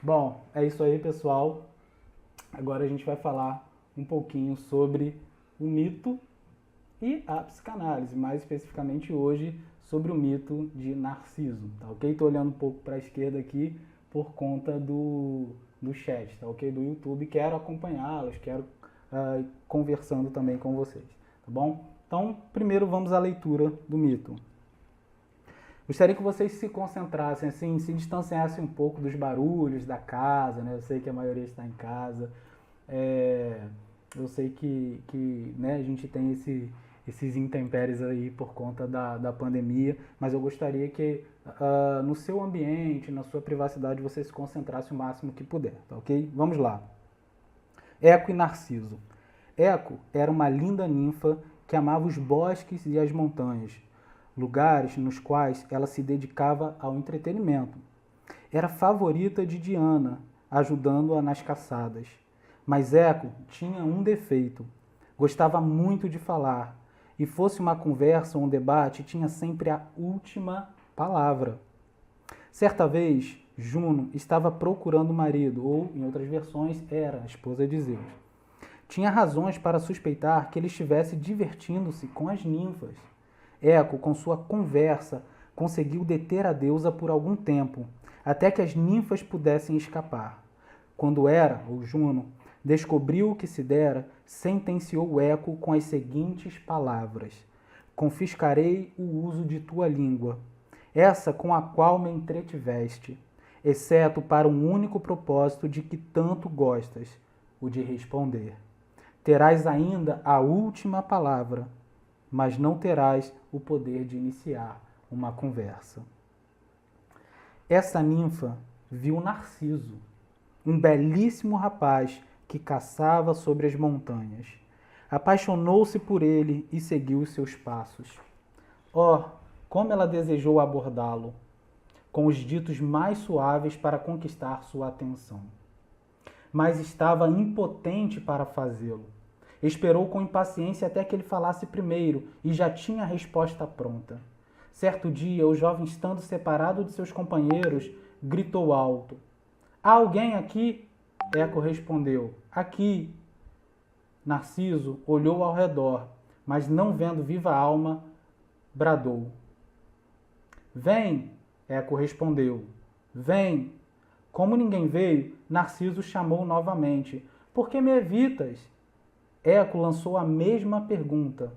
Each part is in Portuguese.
Bom, é isso aí, pessoal. Agora a gente vai falar um pouquinho sobre o mito e a psicanálise, mais especificamente hoje sobre o mito de Narciso, tá ok? Estou olhando um pouco para a esquerda aqui por conta do chat, tá ok? Do YouTube, quero acompanhá-los, quero conversando também com vocês, tá bom? Então, primeiro vamos à leitura do mito. Gostaria que vocês se concentrassem, assim, se distanciassem um pouco dos barulhos da casa, né? Eu sei que a maioria está em casa. É, eu sei que né, a gente tem esses intempéries aí por conta da pandemia, mas eu gostaria que no seu ambiente, na sua privacidade, você se concentrasse o máximo que puder, tá ok? Vamos lá. Eco e Narciso. Eco era uma linda ninfa que amava os bosques e as montanhas, lugares nos quais ela se dedicava ao entretenimento. Era favorita de Diana, ajudando-a nas caçadas. Mas Eco tinha um defeito. Gostava muito de falar, e fosse uma conversa ou um debate, tinha sempre a última palavra. Certa vez, Juno estava procurando o marido, ou, em outras versões, era a esposa de Zeus. Tinha razões para suspeitar que ele estivesse divertindo-se com as ninfas. Eco, com sua conversa, conseguiu deter a deusa por algum tempo, até que as ninfas pudessem escapar. Quando Hera, ou Juno, descobriu o que se dera, sentenciou Eco com as seguintes palavras: confiscarei o uso de tua língua, essa com a qual me entretiveste, exceto para um único propósito de que tanto gostas, o de responder. Terás ainda a última palavra, mas não terás o poder de iniciar uma conversa. Essa ninfa viu Narciso, um belíssimo rapaz que caçava sobre as montanhas. Apaixonou-se por ele e seguiu os seus passos. Oh, como ela desejou abordá-lo, com os ditos mais suaves para conquistar sua atenção. Mas estava impotente para fazê-lo. Esperou com impaciência até que ele falasse primeiro e já tinha a resposta pronta. Certo dia, o jovem, estando separado de seus companheiros, gritou alto: há alguém aqui? Eco respondeu: aqui. Narciso olhou ao redor, mas não vendo viva alma, bradou: vem! Eco respondeu: vem! Como ninguém veio, Narciso chamou novamente: por que me evitas? Eco lançou a mesma pergunta.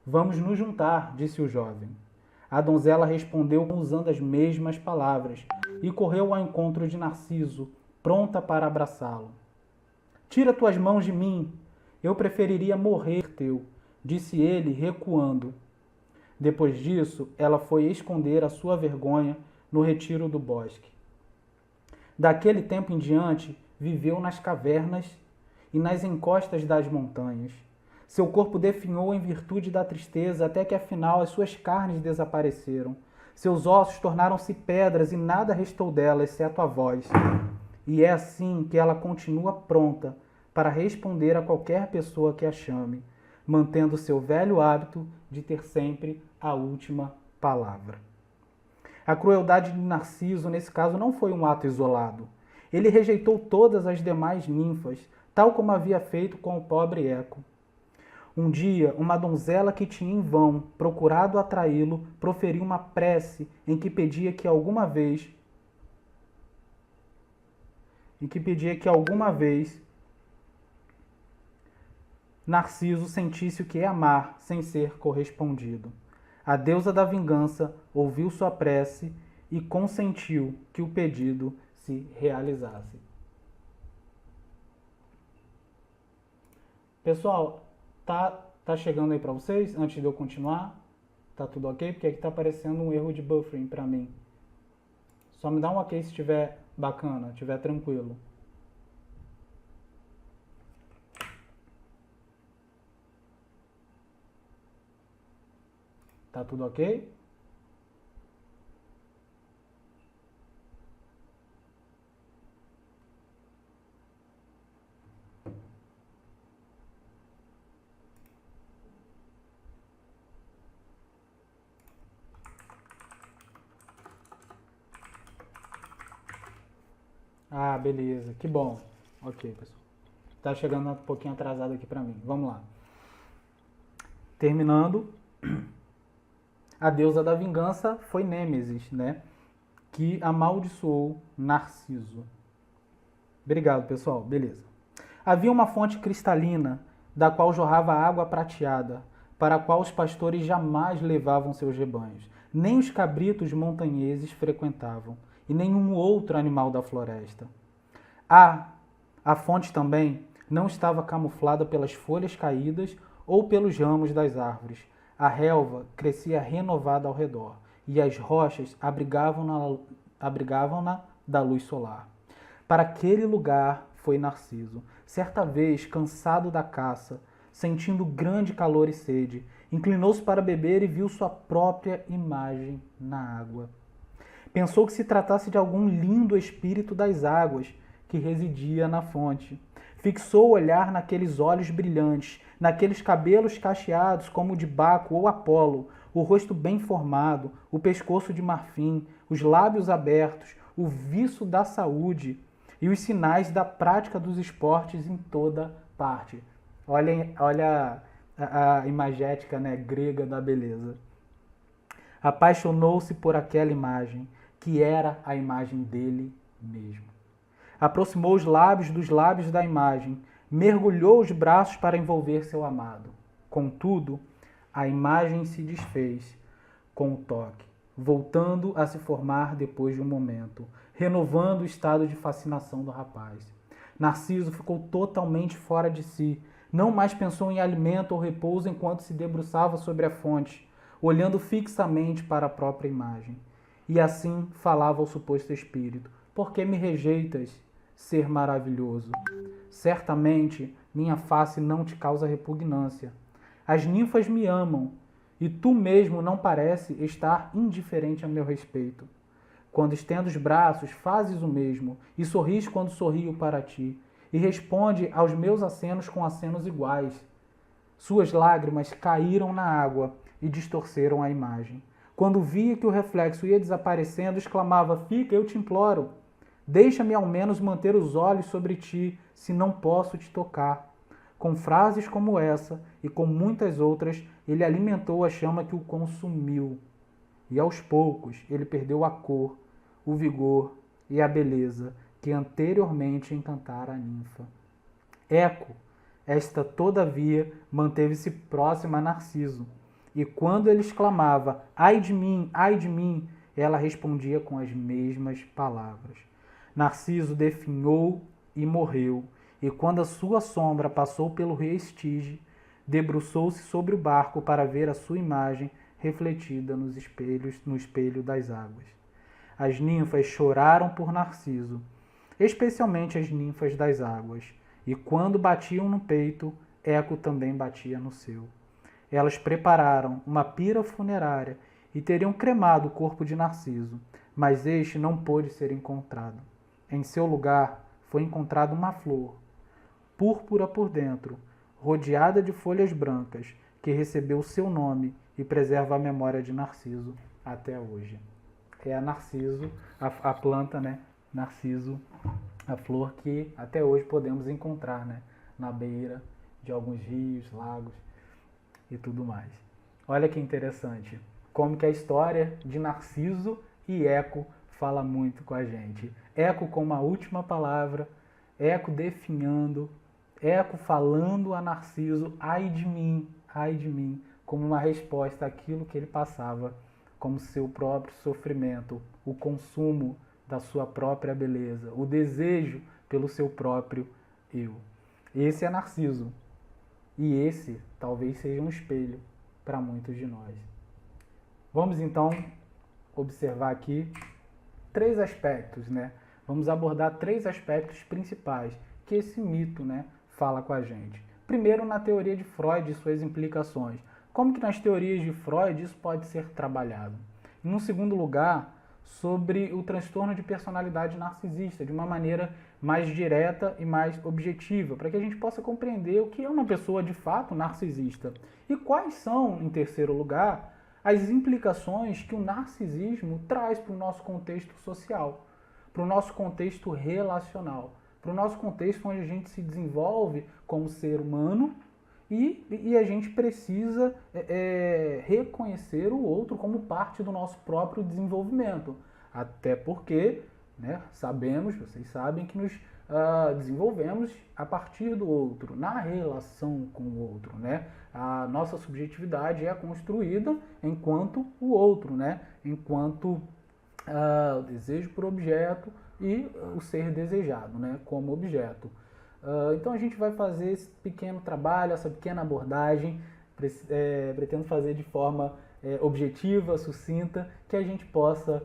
Vamos nos juntar, disse o jovem. A donzela respondeu usando as mesmas palavras e correu ao encontro de Narciso, pronta para abraçá-lo. Tira tuas mãos de mim, eu preferiria morrer teu, disse ele, recuando. Depois disso, ela foi esconder a sua vergonha no retiro do bosque. Daquele tempo em diante, viveu nas cavernas e nas encostas das montanhas. Seu corpo definhou em virtude da tristeza, até que afinal as suas carnes desapareceram. Seus ossos tornaram-se pedras e nada restou dela, exceto a voz. E é assim que ela continua pronta para responder a qualquer pessoa que a chame, mantendo seu velho hábito de ter sempre a última palavra. A crueldade de Narciso, nesse caso, não foi um ato isolado. Ele rejeitou todas as demais ninfas, tal como havia feito com o pobre Eco. Um dia, uma donzela que tinha em vão procurado atraí-lo proferiu uma prece em que pedia que alguma vez Narciso sentisse o que é amar sem ser correspondido. A deusa da vingança ouviu sua prece e consentiu que o pedido se realizasse. Pessoal, tá chegando aí para vocês? Antes de eu continuar, tá tudo ok? Porque aqui tá aparecendo um erro de buffering para mim. Só me dá um ok se estiver bacana, estiver tranquilo. Tá tudo ok? Ah, beleza. Que bom. Ok, pessoal. Tá chegando um pouquinho atrasado aqui pra mim. Vamos lá. Terminando, a deusa da vingança foi Nêmesis, né? Que amaldiçoou Narciso. Obrigado, pessoal. Beleza. Havia uma fonte cristalina, da qual jorrava água prateada, para a qual os pastores jamais levavam seus rebanhos, nem os cabritos montanheses frequentavam, e nenhum outro animal da floresta. A fonte também não estava camuflada pelas folhas caídas ou pelos ramos das árvores. A relva crescia renovada ao redor, e as rochas abrigavam-na da luz solar. Para aquele lugar foi Narciso. Certa vez, cansado da caça, sentindo grande calor e sede, inclinou-se para beber e viu sua própria imagem na água. Pensou que se tratasse de algum lindo espírito das águas que residia na fonte. Fixou o olhar naqueles olhos brilhantes, naqueles cabelos cacheados como o de Baco ou Apolo, o rosto bem formado, o pescoço de marfim, os lábios abertos, o viço da saúde e os sinais da prática dos esportes em toda parte. Olha a imagética, né, grega da beleza. Apaixonou-se por aquela imagem, que era a imagem dele mesmo. Aproximou os lábios dos lábios da imagem, mergulhou os braços para envolver seu amado. Contudo, a imagem se desfez com o toque, voltando a se formar depois de um momento, renovando o estado de fascinação do rapaz. Narciso ficou totalmente fora de si, não mais pensou em alimento ou repouso enquanto se debruçava sobre a fonte, olhando fixamente para a própria imagem. E assim falava ao suposto espírito: por que me rejeitas, ser maravilhoso? Certamente minha face não te causa repugnância. As ninfas me amam, e tu mesmo não parece estar indiferente a meu respeito. Quando estendo os braços, fazes o mesmo, e sorris quando sorrio para ti, e responde aos meus acenos com acenos iguais. Suas lágrimas caíram na água e distorceram a imagem. Quando via que o reflexo ia desaparecendo, exclamava: fica, eu te imploro. Deixa-me ao menos manter os olhos sobre ti, se não posso te tocar. Com frases como essa e com muitas outras, ele alimentou a chama que o consumiu. E aos poucos ele perdeu a cor, o vigor e a beleza que anteriormente encantara a ninfa. Eco, esta todavia manteve-se próxima a Narciso, e quando ele exclamava: ai de mim, ela respondia com as mesmas palavras. Narciso definhou e morreu, e quando a sua sombra passou pelo rio Estige, debruçou-se sobre o barco para ver a sua imagem refletida no espelho das águas. As ninfas choraram por Narciso, especialmente as ninfas das águas, e quando batiam no peito, Eco também batia no seu. Elas prepararam uma pira funerária e teriam cremado o corpo de Narciso, mas este não pôde ser encontrado. Em seu lugar foi encontrada uma flor, púrpura por dentro, rodeada de folhas brancas, que recebeu seu nome e preserva a memória de Narciso até hoje. É a Narciso, a planta, né? Narciso, a flor que até hoje podemos encontrar, né? Na beira de alguns rios, lagos e tudo mais. Olha que interessante, como que a história de Narciso e Eco fala muito com a gente. Eco com uma última palavra, Eco definhando, Eco falando a Narciso: ai de mim, como uma resposta àquilo que ele passava como seu próprio sofrimento, o consumo da sua própria beleza, o desejo pelo seu próprio eu. Esse é Narciso. E esse talvez seja um espelho para muitos de nós. Vamos então observar aqui 3 aspectos, né? Vamos abordar 3 aspectos principais que esse mito, né, fala com a gente. Primeiro, na teoria de Freud e suas implicações. Como que nas teorias de Freud isso pode ser trabalhado? E no segundo lugar, sobre o transtorno de personalidade narcisista, de uma maneira mais direta e mais objetiva, para que a gente possa compreender o que é uma pessoa de fato narcisista e quais são, em terceiro lugar, as implicações que o narcisismo traz para o nosso contexto social. para o nosso contexto relacional, para o nosso contexto onde a gente se desenvolve como ser humano e a gente precisa reconhecer o outro como parte do nosso próprio desenvolvimento. Até porque, né, vocês sabem que nos desenvolvemos a partir do outro, na relação com o outro, né? A nossa subjetividade é construída enquanto o outro, né? Enquanto o desejo por objeto e o ser desejado, né? Como objeto. Então a gente vai fazer esse pequeno trabalho, essa pequena abordagem, pretendo fazer de forma objetiva, sucinta, que a gente possa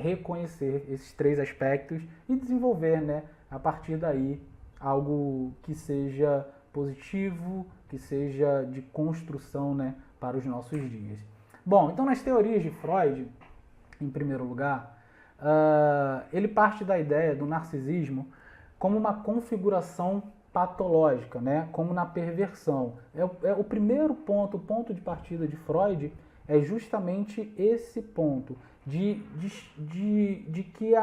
reconhecer esses 3 aspectos e desenvolver, né, a partir daí algo que seja positivo, que seja de construção, né, para os nossos dias. Bom, então nas teorias de Freud, em primeiro lugar, ele parte da ideia do narcisismo como uma configuração patológica, né, como na perversão. O primeiro ponto, o ponto de partida de Freud é justamente esse ponto, de que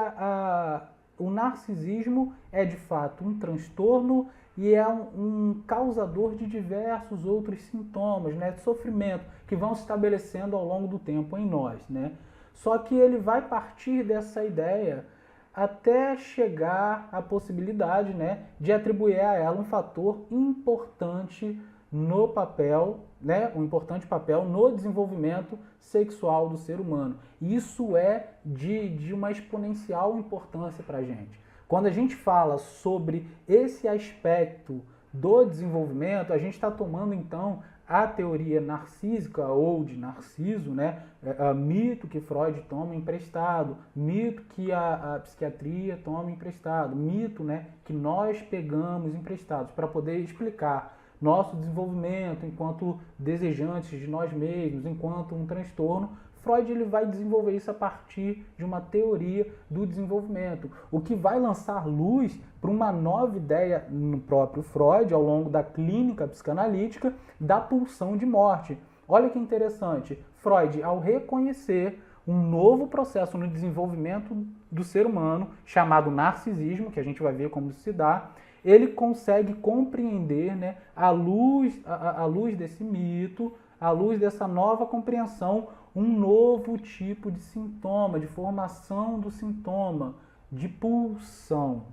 o narcisismo é de fato um transtorno e é um causador de diversos outros sintomas, né, de sofrimento, que vão se estabelecendo ao longo do tempo em nós, né? Só que ele vai partir dessa ideia até chegar à possibilidade, né, de atribuir a ela um fator importante no papel, né, um importante papel no desenvolvimento sexual do ser humano. Isso é de uma exponencial importância para a gente. Quando a gente fala sobre esse aspecto do desenvolvimento, a gente está tomando então a teoria narcísica ou de Narciso, né, mito que Freud toma emprestado, mito que a psiquiatria toma emprestado, mito, né, que nós pegamos emprestados para poder explicar nosso desenvolvimento enquanto desejantes de nós mesmos, enquanto um transtorno. Freud ele vai desenvolver isso a partir de uma teoria do desenvolvimento, o que vai lançar luz para uma nova ideia no próprio Freud, ao longo da clínica psicanalítica, da pulsão de morte. Olha que interessante, Freud, ao reconhecer um novo processo no desenvolvimento do ser humano, chamado narcisismo, que a gente vai ver como se dá, ele consegue compreender, né, à luz desse mito, à luz dessa nova compreensão, um novo tipo de sintoma, de formação do sintoma, de pulsão,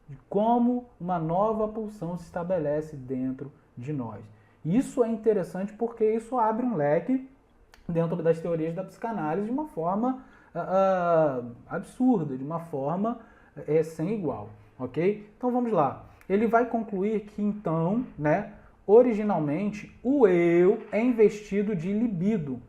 de como uma nova pulsão se estabelece dentro de nós. Isso é interessante porque isso abre um leque dentro das teorias da psicanálise de uma forma absurda, de uma forma sem igual, ok? Então vamos lá. Ele vai concluir que então, né, originalmente o eu é investido de libido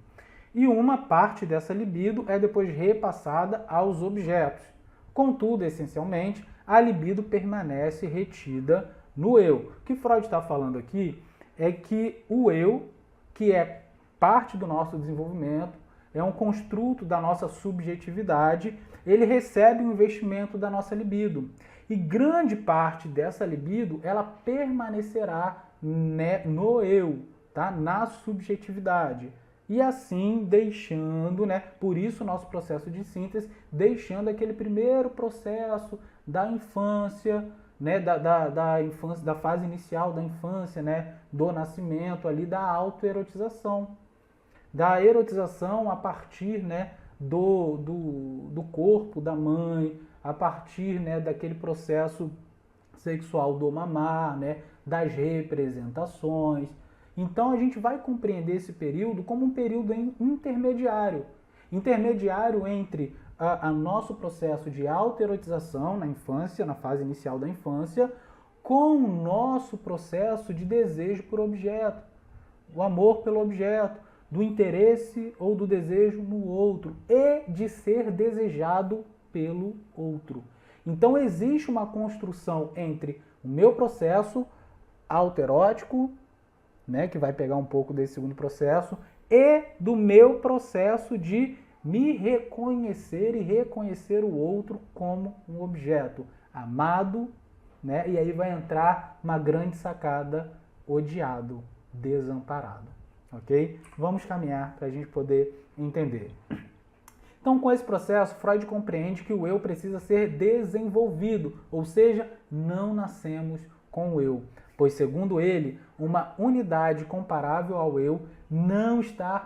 e uma parte dessa libido é depois repassada aos objetos. Contudo, essencialmente, a libido permanece retida no eu. O que Freud está falando aqui é que o eu, que é parte do nosso desenvolvimento, é um construto da nossa subjetividade, ele recebe um investimento da nossa libido. E grande parte dessa libido, ela permanecerá, né, no eu, tá? Na subjetividade. E assim deixando, né, por isso o nosso processo de síntese, deixando aquele primeiro processo da infância, né, da infância, da fase inicial da infância, né, do nascimento ali, da autoerotização. Da erotização a partir, né, do corpo da mãe, a partir, né, daquele processo sexual do mamar, né, das representações. Então a gente vai compreender esse período como um período intermediário. Intermediário entre a nosso processo de autoerotização na infância, na fase inicial da infância, com o nosso processo de desejo por objeto, o amor pelo objeto, do interesse ou do desejo no outro e de ser desejado pelo outro. Então existe uma construção entre o meu processo autoerótico, né, que vai pegar um pouco desse segundo processo, e do meu processo de me reconhecer e reconhecer o outro como um objeto amado, né? E aí vai entrar uma grande sacada: odiado, desamparado. Ok? Vamos caminhar para a gente poder entender. Então, com esse processo, Freud compreende que o eu precisa ser desenvolvido, ou seja, não nascemos com o eu, pois, segundo ele, uma unidade comparável ao eu não está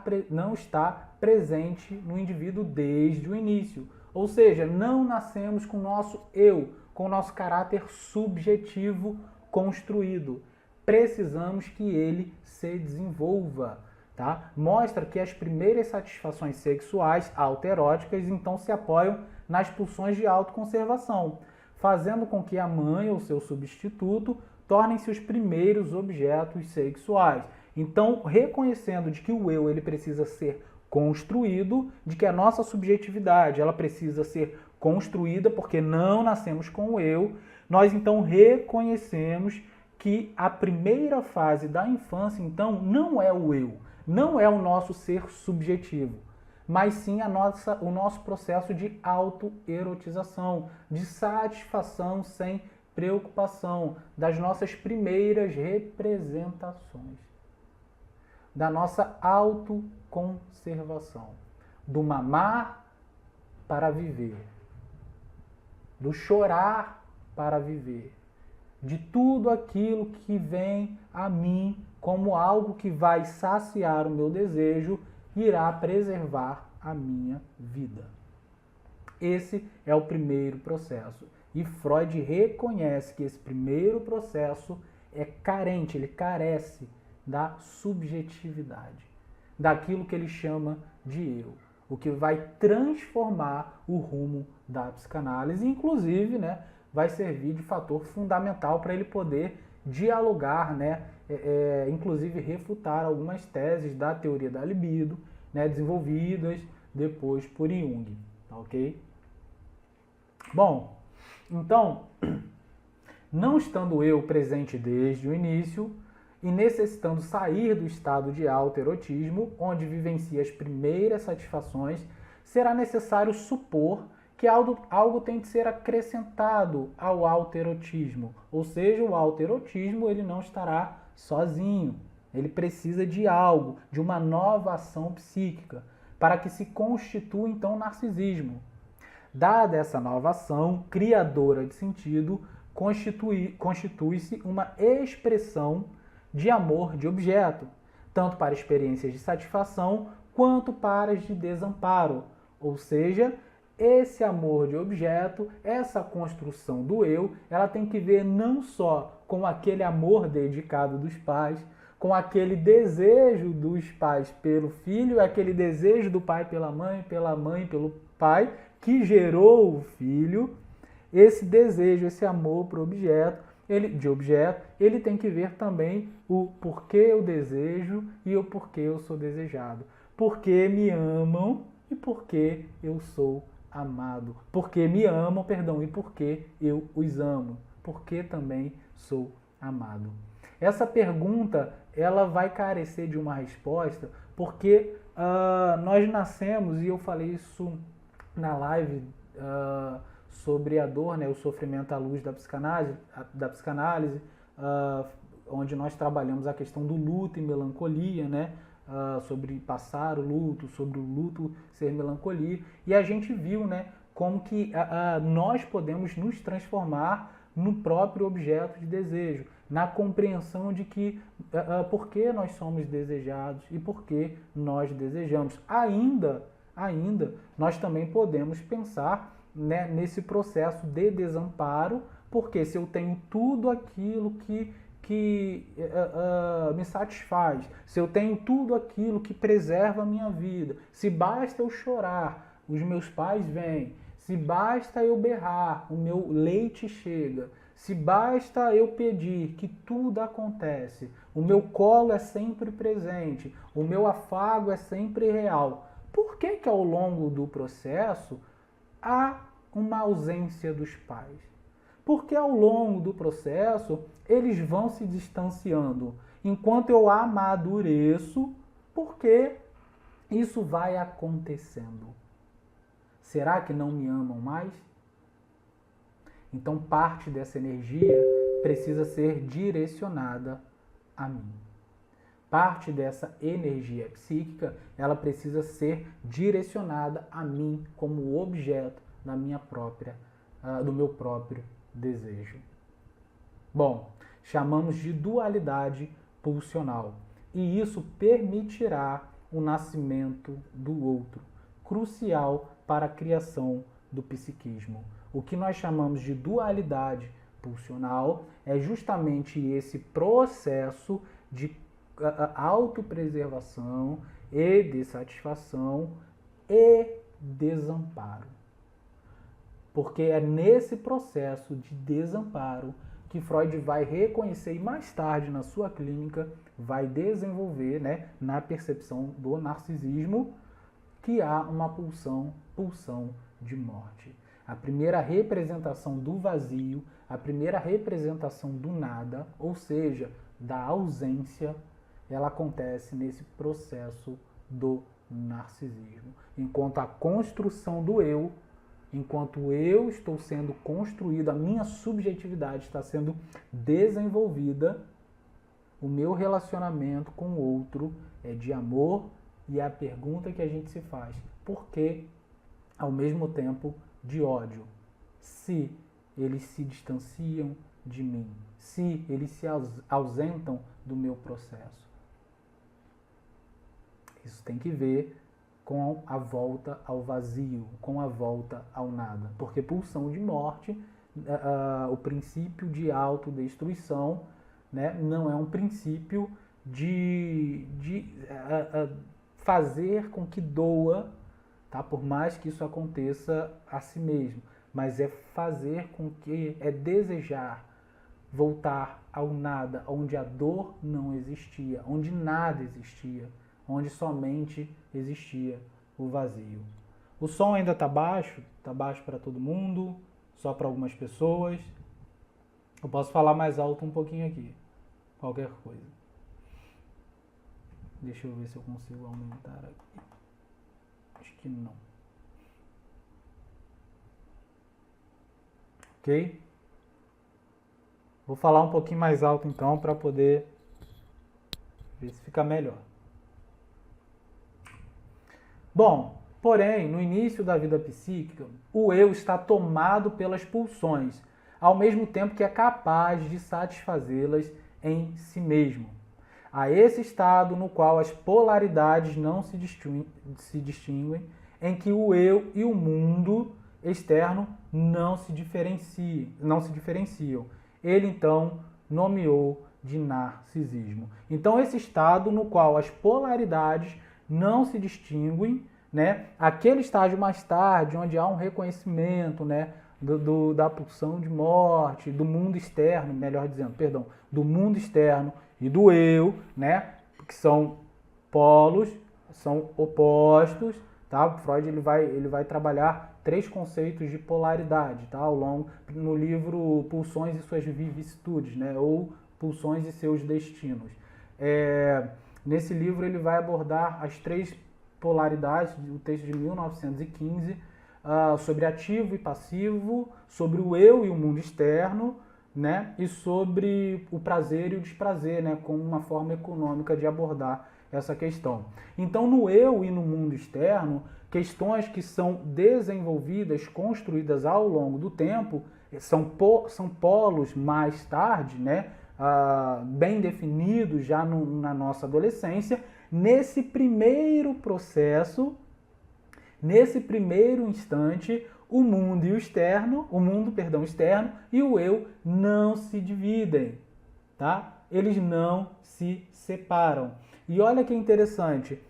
presente no indivíduo desde o início. Ou seja, não nascemos com o nosso eu, com o nosso caráter subjetivo construído. Precisamos que ele se desenvolva. Tá? Mostra que as primeiras satisfações sexuais autoeróticas então se apoiam nas pulsões de autoconservação, fazendo com que a mãe ou seu substituto tornem-se os primeiros objetos sexuais. Então, reconhecendo de que o eu ele precisa ser construído, de que a nossa subjetividade ela precisa ser construída porque não nascemos com o eu, nós então reconhecemos que a primeira fase da infância então não é o eu, não é o nosso ser subjetivo, mas sim o nosso processo de autoerotização, de satisfação sem preocupação, das nossas primeiras representações, da nossa autoconservação, do mamar para viver, do chorar para viver, de tudo aquilo que vem a mim como algo que vai saciar o meu desejo e irá preservar a minha vida. Esse é o primeiro processo. E Freud reconhece que esse primeiro processo é carente, ele carece da subjetividade, daquilo que ele chama de eu, o que vai transformar o rumo da psicanálise, inclusive, né, vai servir de fator fundamental para ele poder dialogar, né, inclusive refutar algumas teses da teoria da libido, né, desenvolvidas depois por Jung, tá ok? Bom, então, não estando eu presente desde o início e necessitando sair do estado de autoerotismo, onde vivencia as primeiras satisfações, será necessário supor que algo tem de ser acrescentado ao autoerotismo. Ou seja, o autoerotismo ele não estará sozinho. Ele precisa de algo, de uma nova ação psíquica, para que se constitua então o narcisismo. Dada essa nova ação criadora de sentido, constitui-se uma expressão de amor de objeto, tanto para experiências de satisfação quanto para as de desamparo. Ou seja, esse amor de objeto, essa construção do eu, ela tem que ver não só com aquele amor dedicado dos pais, com aquele desejo dos pais pelo filho, aquele desejo do pai pela mãe pelo pai, que gerou o filho. Esse desejo, esse amor por objeto, ele tem que ver também o porquê eu desejo e o porquê eu sou desejado. Porque me amam e porque eu sou amado. Porque me amam, e porque eu os amo. Porque também sou amado. Essa pergunta, ela vai carecer de uma resposta, porque nós nascemos, e eu falei isso na live sobre a dor, né, o sofrimento à luz da psicanálise, onde nós trabalhamos a questão do luto e melancolia, né, sobre passar o luto, sobre o luto ser melancolia, e a gente viu, né, como que nós podemos nos transformar no próprio objeto de desejo, na compreensão de que por que nós somos desejados e por que nós desejamos. Ainda nós também podemos pensar, né, nesse processo de desamparo, porque se eu tenho tudo aquilo que me satisfaz, se eu tenho tudo aquilo que preserva a minha vida, se basta eu chorar, os meus pais vêm, se basta eu berrar, o meu leite chega, se basta eu pedir, que tudo acontece, o meu colo é sempre presente, o meu afago é sempre real. Por que ao longo do processo há uma ausência dos pais? Porque ao longo do processo eles vão se distanciando, enquanto eu amadureço, porque isso vai acontecendo. Será que não me amam mais? Então parte dessa energia precisa ser direcionada a mim. parte dessa energia psíquica, ela precisa ser direcionada a mim como objeto da minha própria, do meu próprio desejo. Bom, chamamos de dualidade pulsional. E isso permitirá o nascimento do outro, crucial para a criação do psiquismo. O que nós chamamos de dualidade pulsional é justamente esse processo de autopreservação e de satisfação e desamparo. Porque é nesse processo de desamparo que Freud vai reconhecer e mais tarde na sua clínica vai desenvolver, né, na percepção do narcisismo, que há uma pulsão de morte. A primeira representação do vazio, a primeira representação do nada, ou seja, da ausência, ela acontece nesse processo do narcisismo. Enquanto a construção do eu, enquanto eu estou sendo construído, a minha subjetividade está sendo desenvolvida, o meu relacionamento com o outro é de amor e é a pergunta que a gente se faz, por que ao mesmo tempo de ódio? Se eles se distanciam de mim, se eles se ausentam do meu processo. Isso tem que ver com a volta ao vazio, com a volta ao nada. Porque pulsão de morte, o princípio de autodestruição, né, não é um princípio de fazer com que doa, tá? Por mais que isso aconteça a si mesmo, mas é fazer com que, é desejar voltar ao nada, onde a dor não existia, onde nada existia, onde somente existia o vazio. O som ainda está baixo para todo mundo, só para algumas pessoas. Eu posso falar mais alto um pouquinho aqui, qualquer coisa. Deixa eu ver se eu consigo aumentar aqui. Acho que não. Ok? Vou falar um pouquinho mais alto então para poder ver se fica melhor. Bom, porém, no início da vida psíquica, o eu está tomado pelas pulsões, ao mesmo tempo que é capaz de satisfazê-las em si mesmo. A esse estado no qual as polaridades não se distinguem, em que o eu e o mundo externo não se diferenciam. Ele, então, nomeou de narcisismo. Então, esse estado no qual as polaridades não se distinguem, né? Aquele estágio mais tarde, onde há um reconhecimento, né, da pulsão de morte, do mundo externo, melhor dizendo, perdão, do mundo externo e do eu, né, que são polos, são opostos, tá? Freud ele vai trabalhar 3 conceitos de polaridade, tá? Ao longo no livro Pulsões e suas vicissitudes, né, ou Pulsões e seus destinos. Nesse livro ele vai abordar as 3 polaridades, o texto de 1915, sobre ativo e passivo, sobre o eu e o mundo externo, né, e sobre o prazer e o desprazer, né, como uma forma econômica de abordar essa questão. Então, no eu e no mundo externo, questões que são desenvolvidas, construídas ao longo do tempo, são polos mais tarde, né, bem definidos já na nossa adolescência. Nesse primeiro processo, nesse primeiro instante, o mundo externo e o eu não se dividem, tá? Eles não se separam. E olha que interessante,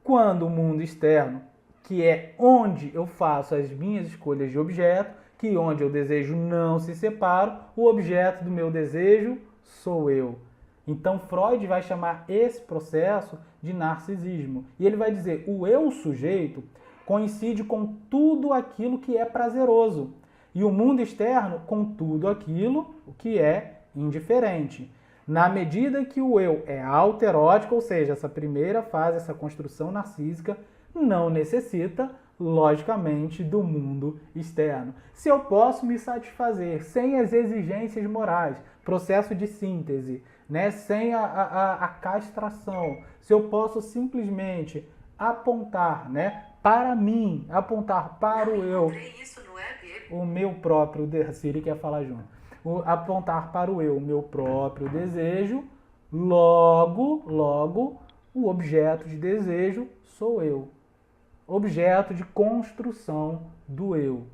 quando o mundo externo, que é onde eu faço as minhas escolhas de objeto, que onde eu desejo não se separam, o objeto do meu desejo sou eu. Então Freud vai chamar esse processo de narcisismo. E ele vai dizer, o eu sujeito coincide com tudo aquilo que é prazeroso. E o mundo externo com tudo aquilo que é indiferente. Na medida que o eu é autoerótico, ou seja, essa primeira fase, essa construção narcísica, não necessita, logicamente, do mundo externo. Se eu posso me satisfazer sem as exigências morais, processo de síntese, né? Sem a castração. Se eu posso simplesmente apontar, né, para mim, apontar para o eu, o meu próprio, a Siri quer falar junto, apontar para o eu, o meu próprio desejo, logo, o objeto de desejo sou eu. Objeto de construção do eu.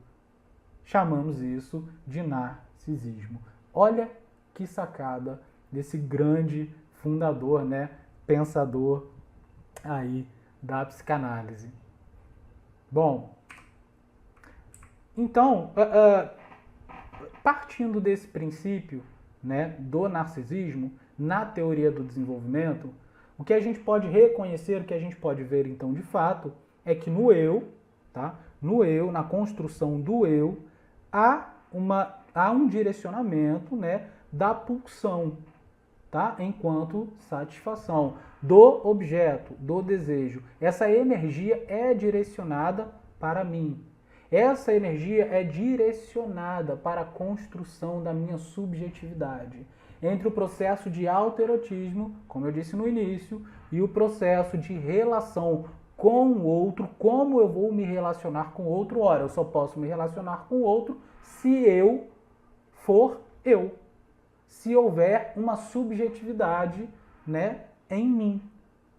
Chamamos isso de narcisismo. Olha que sacada desse grande fundador, né, pensador aí da psicanálise. Bom, então, partindo desse princípio, né, do narcisismo, na teoria do desenvolvimento, o que a gente pode reconhecer, o que a gente pode ver então de fato, é que no eu, tá? No eu, na construção do eu, há um direcionamento, né, da pulsão, tá? Enquanto satisfação do objeto, do desejo. Essa energia é direcionada para mim. Essa energia é direcionada para a construção da minha subjetividade. Entre o processo de autoerotismo, como eu disse no início, e o processo de relação com o outro, como eu vou me relacionar com o outro. Ora, eu só posso me relacionar com o outro se eu for eu. Se houver uma subjetividade, né, em mim.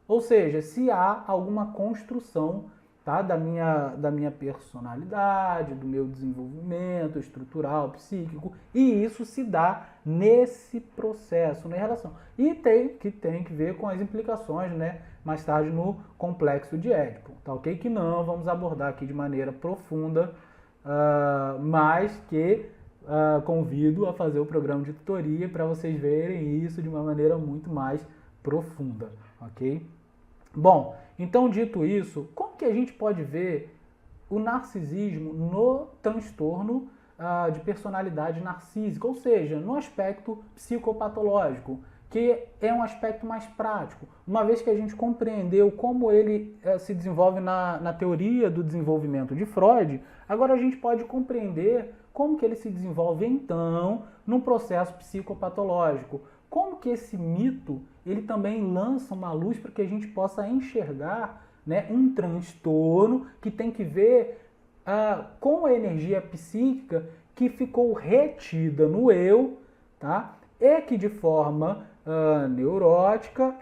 Ou seja, se há alguma construção, tá, da minha personalidade, do meu desenvolvimento estrutural, psíquico, e isso se dá nesse processo, na relação. E tem que ver com as implicações, né, mais tarde no complexo de Édipo, tá ok? Que não vamos abordar aqui de maneira profunda, mas que convido a fazer o programa de tutoria para vocês verem isso de uma maneira muito mais profunda, ok? Bom, então dito isso, como que a gente pode ver o narcisismo no transtorno de personalidade narcísica, ou seja, no aspecto psicopatológico, que é um aspecto mais prático, uma vez que a gente compreendeu como ele se desenvolve na teoria do desenvolvimento de Freud, agora a gente pode compreender como que ele se desenvolve então num processo psicopatológico. Como que esse mito ele também lança uma luz para que a gente possa enxergar, né, um transtorno que tem que ver com a energia psíquica que ficou retida no eu, tá? E que de forma neurótica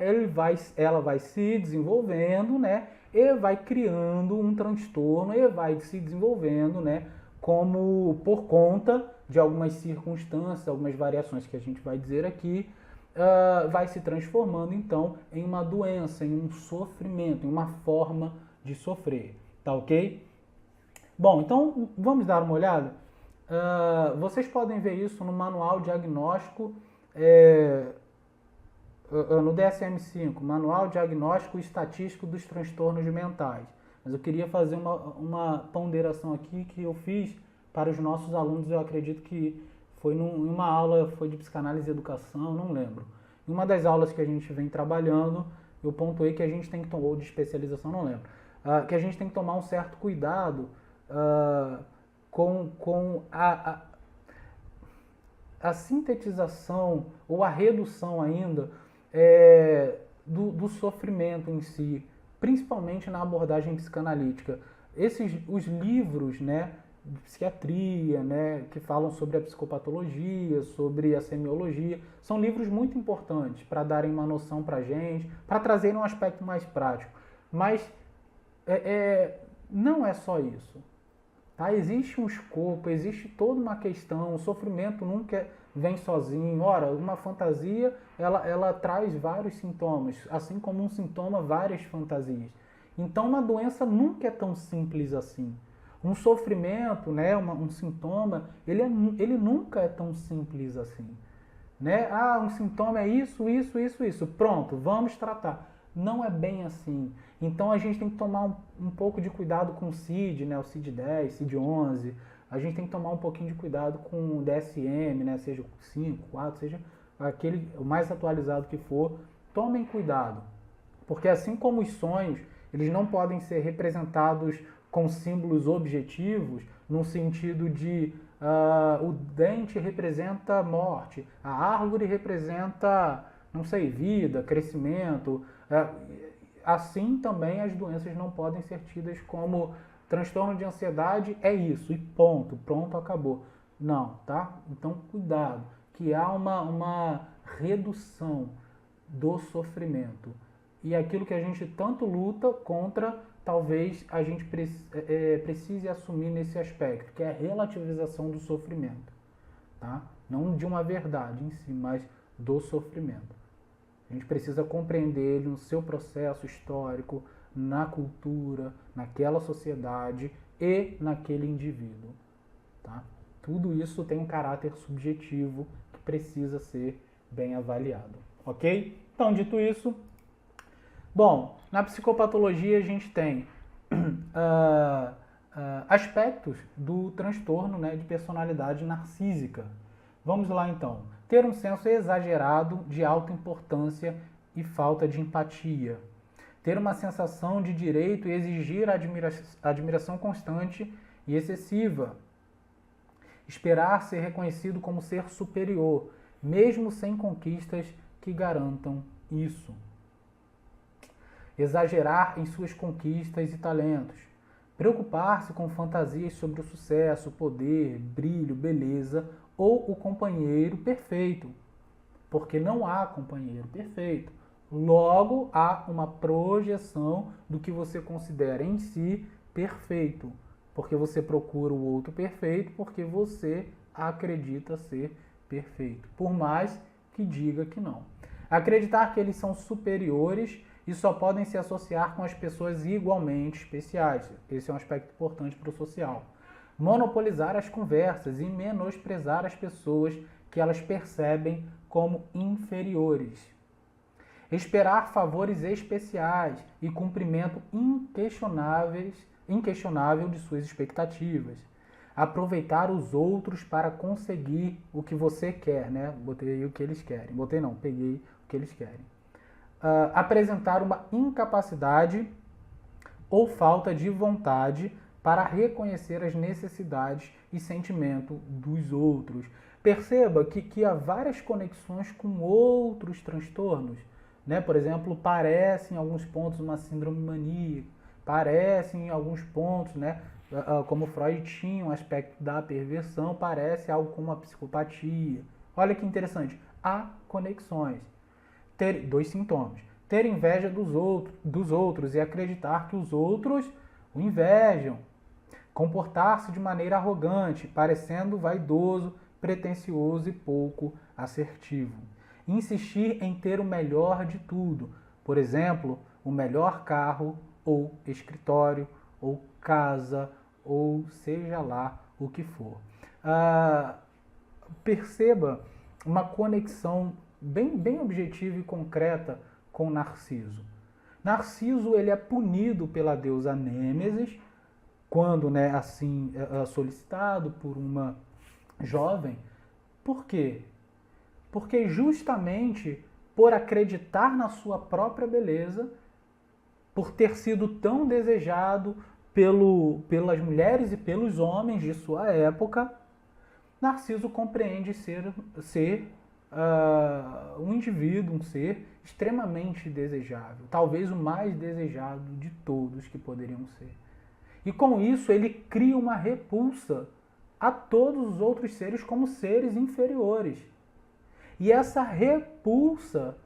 ela vai se desenvolvendo, né? E vai criando um transtorno e vai se desenvolvendo, né? Como por conta de algumas circunstâncias, algumas variações que a gente vai dizer aqui, vai se transformando então em uma doença, em um sofrimento, em uma forma de sofrer, tá ok? Bom, então vamos dar uma olhada. Vocês podem ver isso no manual diagnóstico, no DSM-5, Manual Diagnóstico e Estatístico dos Transtornos Mentais. Mas eu queria fazer uma ponderação aqui que eu fiz para os nossos alunos, eu acredito que foi em uma aula, foi de psicanálise e educação, não lembro. Em uma das aulas que a gente vem trabalhando, eu pontuei que a gente tem que tomar, ou de especialização, não lembro, que a gente tem que tomar um certo cuidado com a sintetização ou a redução ainda do sofrimento em si, principalmente na abordagem psicanalítica. Os livros, né, de psiquiatria, né, que falam sobre a psicopatologia, sobre a semiologia, são livros muito importantes para darem uma noção para a gente, para trazerem um aspecto mais prático. Mas não é só isso. Tá? Existe um escopo, existe toda uma questão, o sofrimento nunca vem sozinho. Ora, uma fantasia, ela traz vários sintomas, assim como um sintoma, várias fantasias. Então, uma doença nunca é tão simples assim. Um sofrimento, né, um sintoma, ele nunca é tão simples assim. Né? Um sintoma é isso. Pronto, vamos tratar. Não é bem assim. Então a gente tem que tomar um pouco de cuidado com o CID, né, o CID-10, CID-11. A gente tem que tomar um pouquinho de cuidado com o DSM, né, seja o 5, 4, seja aquele o mais atualizado que for. Tomem cuidado, porque assim como os sonhos, eles não podem ser representados com símbolos objetivos, no sentido de o dente representa morte, a árvore representa não sei, vida, crescimento. Assim também as doenças não podem ser tidas como transtorno de ansiedade é isso, e ponto, pronto, acabou. Não, tá? Então cuidado, que há uma redução do sofrimento. E aquilo que a gente tanto luta contra, talvez a gente precise assumir nesse aspecto, que é a relativização do sofrimento. Tá? Não de uma verdade em si, mas do sofrimento. A gente precisa compreender ele no seu processo histórico, na cultura, naquela sociedade e naquele indivíduo. Tá? Tudo isso tem um caráter subjetivo que precisa ser bem avaliado. Ok? Então, dito isso, bom, na psicopatologia a gente tem aspectos do transtorno, né, de personalidade narcísica. Vamos lá então. Ter um senso exagerado de alta importância e falta de empatia. Ter uma sensação de direito e exigir admiração constante e excessiva. Esperar ser reconhecido como ser superior, mesmo sem conquistas que garantam isso. Exagerar em suas conquistas e talentos. Preocupar-se com fantasias sobre o sucesso, poder, brilho, beleza ou o companheiro perfeito. Porque não há companheiro perfeito. Logo, há uma projeção do que você considera em si perfeito. Porque você procura o outro perfeito, porque você acredita ser perfeito. Por mais que diga que não. Acreditar que eles são superiores e só podem se associar com as pessoas igualmente especiais. Esse é um aspecto importante para o social. Monopolizar as conversas e menosprezar as pessoas que elas percebem como inferiores. Esperar favores especiais e cumprimento inquestionável de suas expectativas. Aproveitar os outros para conseguir o que você quer, né? Botei o que eles querem. Botei não, peguei o que eles querem. Apresentar uma incapacidade ou falta de vontade para reconhecer as necessidades e sentimento dos outros. Perceba que há várias conexões com outros transtornos, né? Por exemplo, parece em alguns pontos uma síndrome maníaca, parece em alguns pontos, né? Como Freud tinha um aspecto da perversão, parece algo como a psicopatia. Olha que interessante, há conexões. Ter dois sintomas. Ter inveja dos outros e acreditar que os outros o invejam. Comportar-se de maneira arrogante, parecendo vaidoso, pretensioso e pouco assertivo. Insistir em ter o melhor de tudo. Por exemplo, o melhor carro ou escritório ou casa ou seja lá o que for. Perceba uma conexão bem objetiva e concreta com Narciso. Narciso ele é punido pela deusa Nêmesis quando, né, assim solicitado por uma jovem. Por quê? Porque justamente por acreditar na sua própria beleza, por ter sido tão desejado pelas mulheres e pelos homens de sua época, Narciso compreende ser um indivíduo, um ser extremamente desejável, talvez o mais desejado de todos que poderiam ser. E com isso ele cria uma repulsa a todos os outros seres como seres inferiores. E essa repulsa,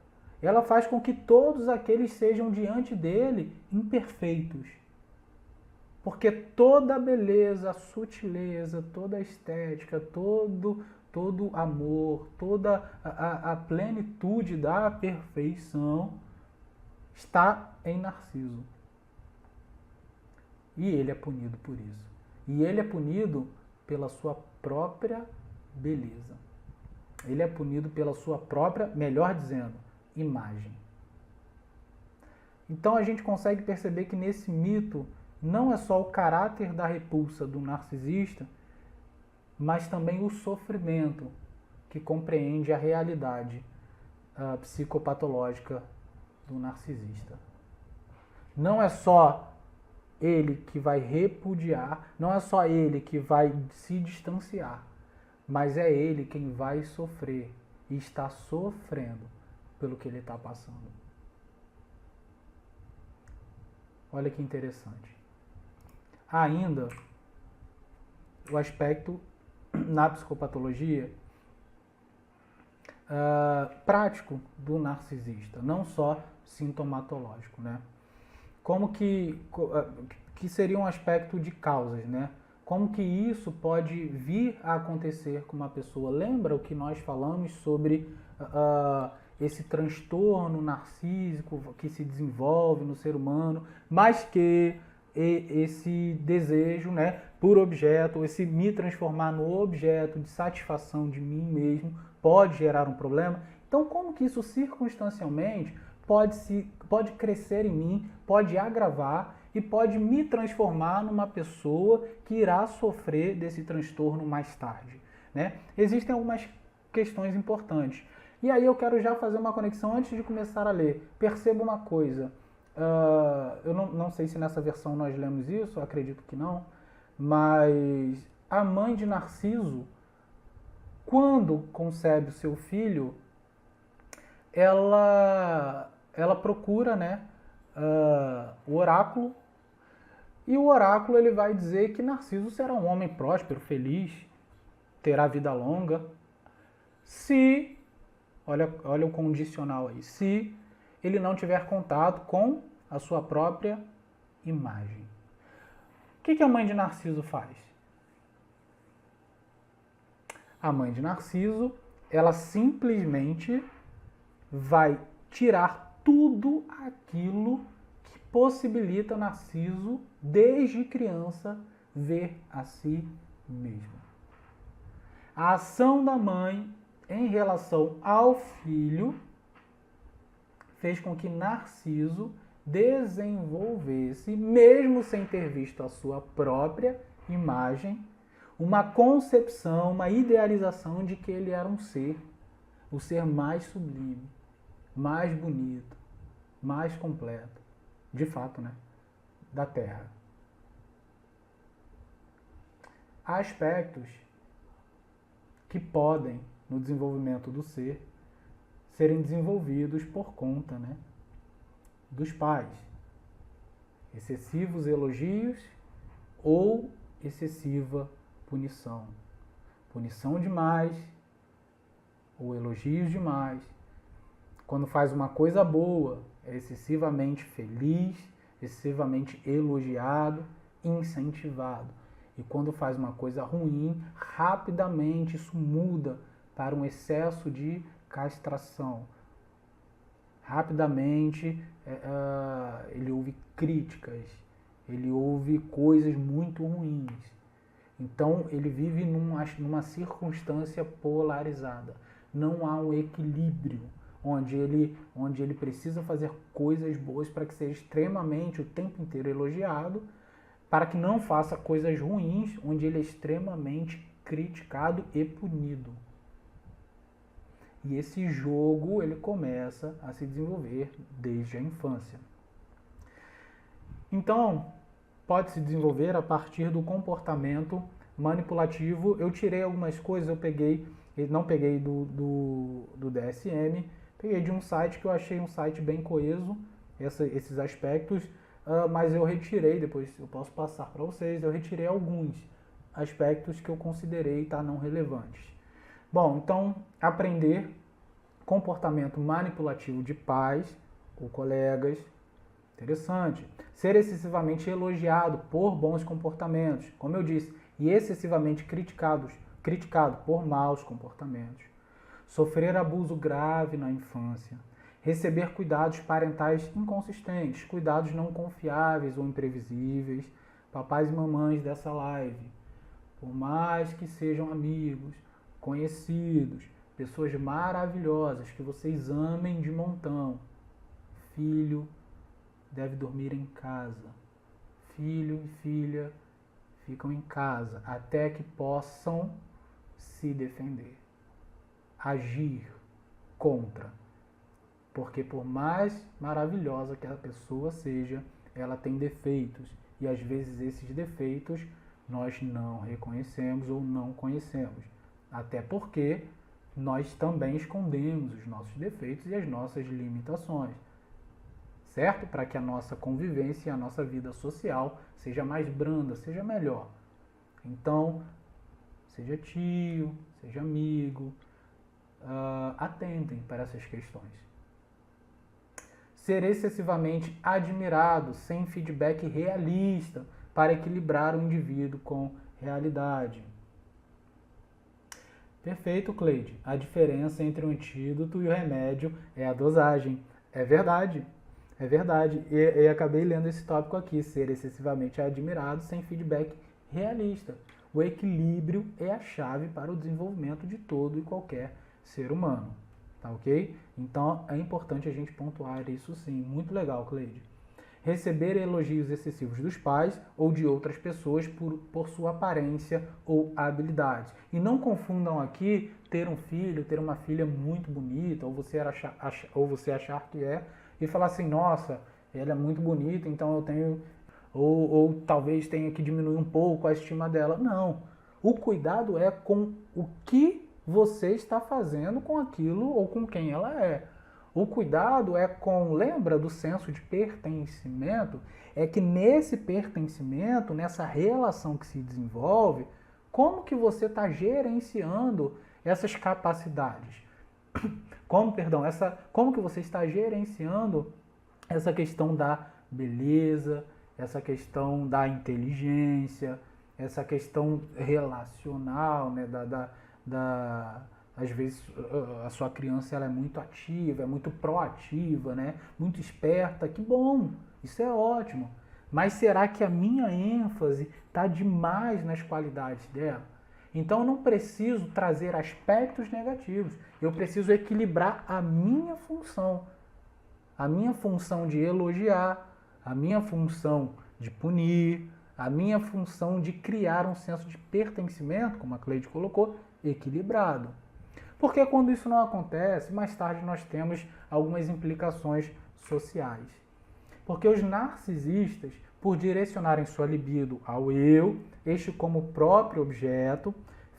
ela faz com que todos aqueles sejam diante dele imperfeitos. Porque toda a beleza, a sutileza, toda a estética, todo amor, toda a plenitude da perfeição está em Narciso. E ele é punido por isso. E ele é punido pela sua própria beleza. Ele é punido pela sua própria, melhor dizendo, imagem. Então a gente consegue perceber que nesse mito não é só o caráter da repulsa do narcisista, mas também o sofrimento que compreende a realidade psicopatológica do narcisista. Não é só ele que vai repudiar, não é só ele que vai se distanciar, mas é ele quem vai sofrer e está sofrendo pelo que ele está passando. Olha que interessante. Ainda, o aspecto na psicopatologia prático do narcisista, não só sintomatológico, né? Como que seria um aspecto de causas, né? Como que isso pode vir a acontecer com uma pessoa? Lembra o que nós falamos sobre esse transtorno narcísico que se desenvolve no ser humano, mas que esse desejo, né, por objeto, esse me transformar no objeto de satisfação de mim mesmo, pode gerar um problema? Então, como que isso circunstancialmente pode crescer em mim, pode agravar e pode me transformar numa pessoa que irá sofrer desse transtorno mais tarde, né? Existem algumas questões importantes. E aí eu quero já fazer uma conexão antes de começar a ler. Perceba uma coisa. Eu não sei se nessa versão nós lemos isso, acredito que não, mas a mãe de Narciso, quando concebe o seu filho, ela procura, né, o oráculo, e o oráculo ele vai dizer que Narciso será um homem próspero, feliz, terá vida longa, se, olha o condicional aí, se ele não tiver contato com a sua própria imagem. O que a mãe de Narciso faz? A mãe de Narciso, ela simplesmente vai tirar tudo aquilo que possibilita Narciso, desde criança, ver a si mesmo. A ação da mãe em relação ao filho fez com que Narciso desenvolvesse, mesmo sem ter visto a sua própria imagem, uma concepção, uma idealização de que ele era um ser, o ser mais sublime, mais bonito, mais completo, de fato, né, da Terra. Há aspectos que podem, no desenvolvimento do ser, serem desenvolvidos por conta, né, dos pais. Excessivos elogios ou excessiva punição. Punição demais ou elogios demais. Quando faz uma coisa boa, é excessivamente feliz, excessivamente elogiado, incentivado. E quando faz uma coisa ruim, rapidamente isso muda para um excesso de castração. Rapidamente ele ouve críticas, ele ouve coisas muito ruins. Então ele vive numa circunstância polarizada. Não há um equilíbrio onde ele precisa fazer coisas boas para que seja extremamente o tempo inteiro elogiado, para que não faça coisas ruins onde ele é extremamente criticado e punido. E esse jogo ele começa a se desenvolver desde a infância. Então, pode se desenvolver a partir do comportamento manipulativo. Eu tirei algumas coisas, não peguei do DSM, peguei de um site que eu achei um site bem coeso, esses aspectos, mas eu retirei, depois eu posso passar para vocês, eu retirei alguns aspectos que eu considerei não relevantes. Bom, então, aprender comportamento manipulativo de pais ou colegas, interessante. Ser excessivamente elogiado por bons comportamentos, como eu disse, e excessivamente criticado por maus comportamentos. Sofrer abuso grave na infância. Receber cuidados parentais inconsistentes, cuidados não confiáveis ou imprevisíveis. Papais e mamães dessa live, por mais que sejam amigos, conhecidos, pessoas maravilhosas que vocês amem de montão, filho deve dormir em casa. Filho e filha ficam em casa até que possam se defender, agir contra. Porque por mais maravilhosa que a pessoa seja, ela tem defeitos. E às vezes esses defeitos nós não reconhecemos ou não conhecemos. Até porque nós também escondemos os nossos defeitos e as nossas limitações, certo? Para que a nossa convivência e a nossa vida social seja mais branda, seja melhor. Então, seja tio, seja amigo, atentem para essas questões. Ser excessivamente admirado, sem feedback realista, para equilibrar o indivíduo com realidade. Perfeito, Cleide. A diferença entre o antídoto e o remédio é a dosagem. É verdade. É verdade. E acabei lendo esse tópico aqui, ser excessivamente admirado sem feedback realista. O equilíbrio é a chave para o desenvolvimento de todo e qualquer ser humano. Tá ok? Então é importante a gente pontuar isso sim. Muito legal, Cleide. Receber elogios excessivos dos pais ou de outras pessoas por sua aparência ou habilidades. E não confundam aqui ter um filho, ter uma filha muito bonita, ou você achar que é, e falar assim, nossa, ela é muito bonita, então eu tenho... Ou talvez tenha que diminuir um pouco a estima dela. Não. O cuidado é com o que você está fazendo com aquilo ou com quem ela é. O cuidado é com, lembra do senso de pertencimento? É que nesse pertencimento, nessa relação que se desenvolve, como que você está gerenciando essas capacidades? Como que você está gerenciando essa questão da beleza, essa questão da inteligência, essa questão relacional, né, às vezes a sua criança ela é muito ativa, é muito proativa, né? Muito esperta, que bom, isso é ótimo. Mas será que a minha ênfase está demais nas qualidades dela? Então eu não preciso trazer aspectos negativos, eu preciso equilibrar a minha função de elogiar, a minha função de punir, a minha função de criar um senso de pertencimento, como a Cleide colocou, equilibrado. Porque quando isso não acontece, mais tarde nós temos algumas implicações sociais. Porque os narcisistas, por direcionarem sua libido ao eu, este como próprio objeto,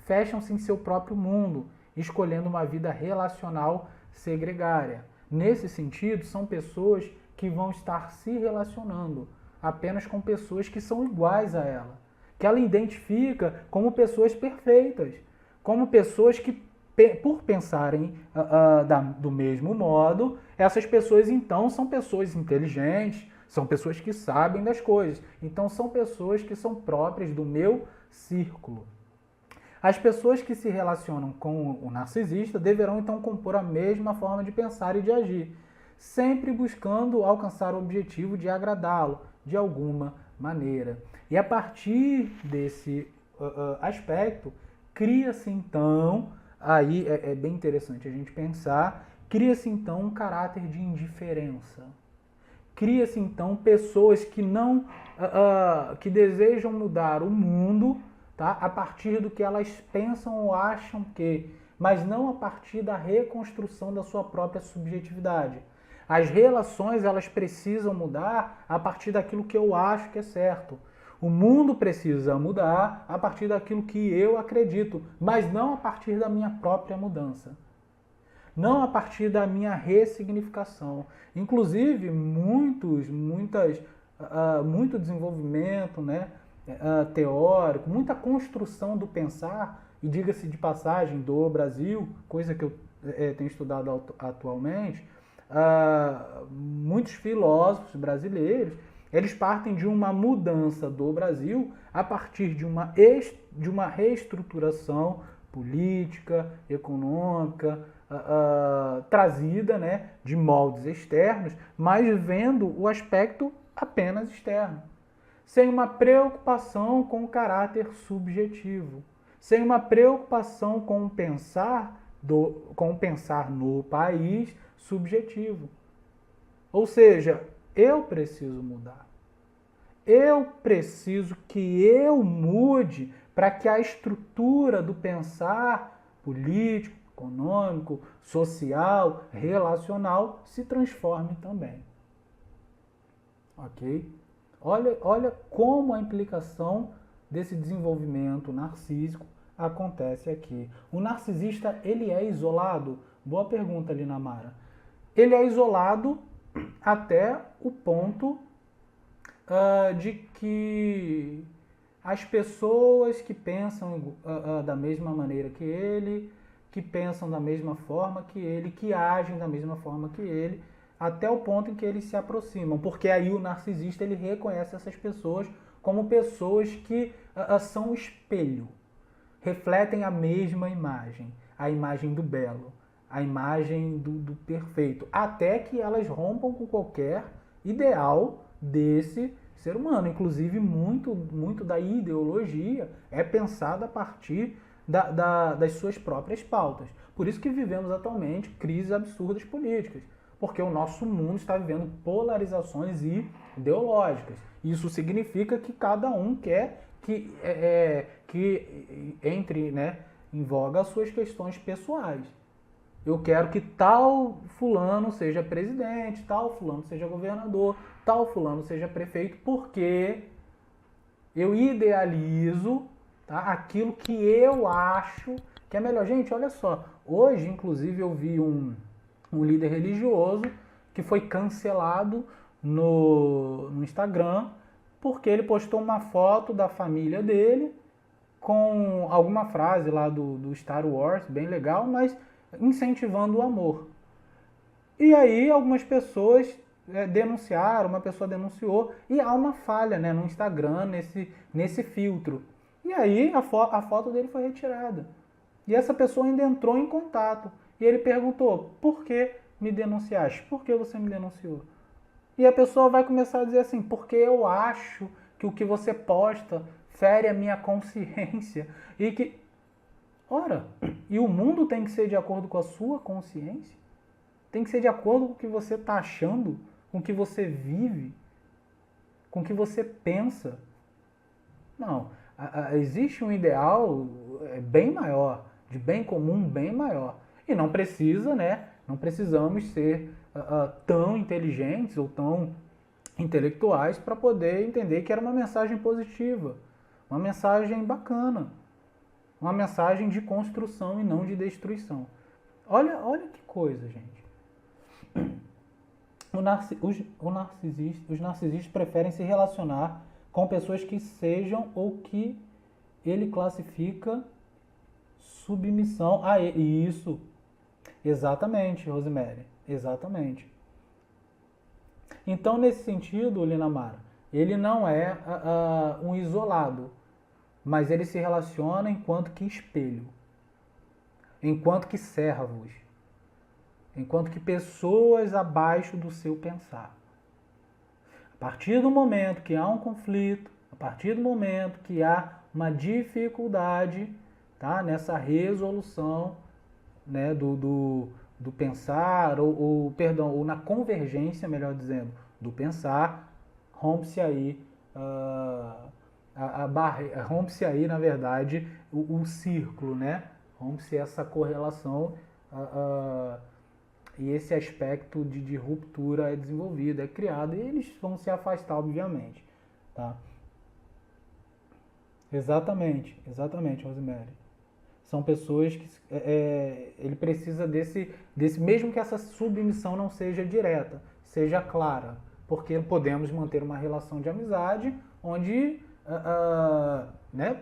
fecham-se em seu próprio mundo, escolhendo uma vida relacional segregária. Nesse sentido, são pessoas que vão estar se relacionando apenas com pessoas que são iguais a ela, que ela identifica como pessoas perfeitas, como pessoas que, por pensarem do mesmo modo, essas pessoas então são pessoas inteligentes, são pessoas que sabem das coisas, então são pessoas que são próprias do meu círculo. As pessoas que se relacionam com o narcisista deverão então compor a mesma forma de pensar e de agir, sempre buscando alcançar o objetivo de agradá-lo de alguma maneira. E a partir desse aspecto, cria-se então, aí é bem interessante a gente pensar, cria-se então um caráter de indiferença. Cria-se então pessoas que não, que desejam mudar o mundo, tá? A partir do que elas pensam ou acham que, mas não a partir da reconstrução da sua própria subjetividade. As relações elas precisam mudar a partir daquilo que eu acho que é certo. O mundo precisa mudar a partir daquilo que eu acredito, mas não a partir da minha própria mudança. Não a partir da minha ressignificação. Inclusive, muito desenvolvimento, né, teórico, muita construção do pensar, e diga-se de passagem, do Brasil, coisa que eu tenho estudado atualmente, muitos filósofos brasileiros, eles partem de uma mudança do Brasil a partir de uma reestruturação política, econômica, trazida, né, de moldes externos, mas vendo o aspecto apenas externo. Sem uma preocupação com o caráter subjetivo, sem uma preocupação com o pensar no país subjetivo. Ou seja, eu preciso mudar. Eu preciso que eu mude para que a estrutura do pensar político, econômico, social, relacional se transforme também. Ok? Olha como a implicação desse desenvolvimento narcísico acontece aqui. O narcisista, ele é isolado? Boa pergunta, Lina Mara. Ele é isolado até o ponto de que as pessoas que pensam da mesma maneira que ele, que pensam da mesma forma que ele, que agem da mesma forma que ele, até o ponto em que eles se aproximam. Porque aí o narcisista, ele reconhece essas pessoas como pessoas que são um espelho, refletem a mesma imagem, a imagem do belo, a imagem do perfeito, até que elas rompam com qualquer ideal desse ser humano. Inclusive, muito da ideologia é pensada a partir das suas próprias pautas. Por isso que vivemos atualmente crises absurdas políticas, porque o nosso mundo está vivendo polarizações ideológicas. Isso significa que cada um quer que entre, né, em voga as suas questões pessoais. Eu quero que tal fulano seja presidente, tal fulano seja governador, tal fulano seja prefeito, porque eu idealizo, tá, aquilo que eu acho que é melhor. Gente, olha só, hoje, inclusive, eu vi um líder religioso que foi cancelado no Instagram porque ele postou uma foto da família dele com alguma frase lá do Star Wars, bem legal, mas incentivando o amor. E aí algumas pessoas denunciaram, uma pessoa denunciou, e há uma falha, né, no Instagram, nesse filtro. E aí a foto dele foi retirada. E essa pessoa ainda entrou em contato. E ele perguntou, por que me denunciaste? Por que você me denunciou? E a pessoa vai começar a dizer assim, porque eu acho que o que você posta fere a minha consciência. E que, ora, e o mundo tem que ser de acordo com a sua consciência? Tem que ser de acordo com o que você está achando, com o que você vive, com o que você pensa. Não, existe um ideal bem maior, de bem comum bem maior. E não precisa, né? Não precisamos ser tão inteligentes ou tão intelectuais para poder entender que era uma mensagem positiva, uma mensagem bacana, uma mensagem de construção e não de destruição. Olha que coisa, gente. Os narcisistas preferem se relacionar com pessoas que sejam ou que ele classifica submissão a ele. Isso. Exatamente, Rosemary. Exatamente. Então, nesse sentido, Lina Mara, ele não é um isolado, mas ele se relaciona enquanto que espelho, enquanto que servos, enquanto que pessoas abaixo do seu pensar. A partir do momento que há um conflito, a partir do momento que há uma dificuldade, tá, nessa resolução, né, do pensar, ou na convergência, melhor dizendo, do pensar, rompe-se aí rompe-se aí, na verdade, o círculo, né? Rompe-se essa correlação e esse aspecto de ruptura é desenvolvido, é criado, e eles vão se afastar, obviamente, tá? Exatamente, Rosemary. São pessoas que ele precisa desse, mesmo que essa submissão não seja direta, seja clara, porque podemos manter uma relação de amizade onde, né,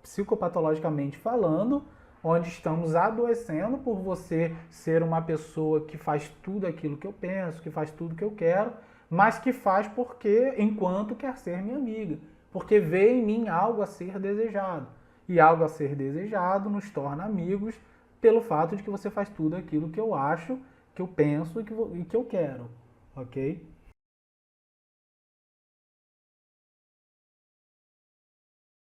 psicopatologicamente falando, onde estamos adoecendo por você ser uma pessoa que faz tudo aquilo que eu penso, que faz tudo que eu quero, mas que faz porque, enquanto quer ser minha amiga, porque vê em mim algo a ser desejado. E algo a ser desejado nos torna amigos pelo fato de que você faz tudo aquilo que eu acho, que eu penso e que eu quero, ok?